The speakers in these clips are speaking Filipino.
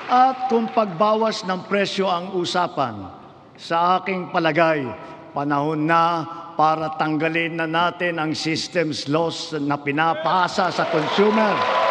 At kung pagbawas ng presyo ang usapan, sa aking palagay, panahon na para tanggalin na natin ang systems laws na pinapasa sa consumer.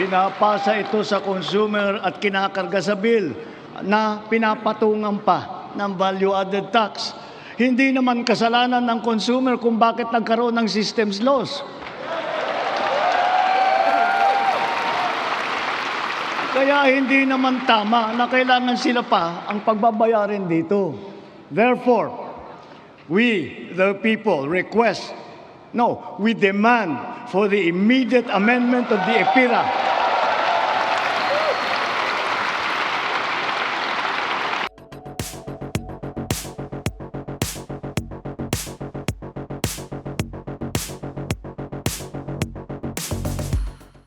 Pinapasa ito sa consumer at kinakarga sa bill na pinapatungan pa ng value-added tax. Hindi naman kasalanan ng consumer kung bakit nagkaroon ng systems loss. Kaya hindi naman tama na kailangan sila pa ang pagbabayarin dito. Therefore, we, the people, we demand for the immediate amendment of the EPIRA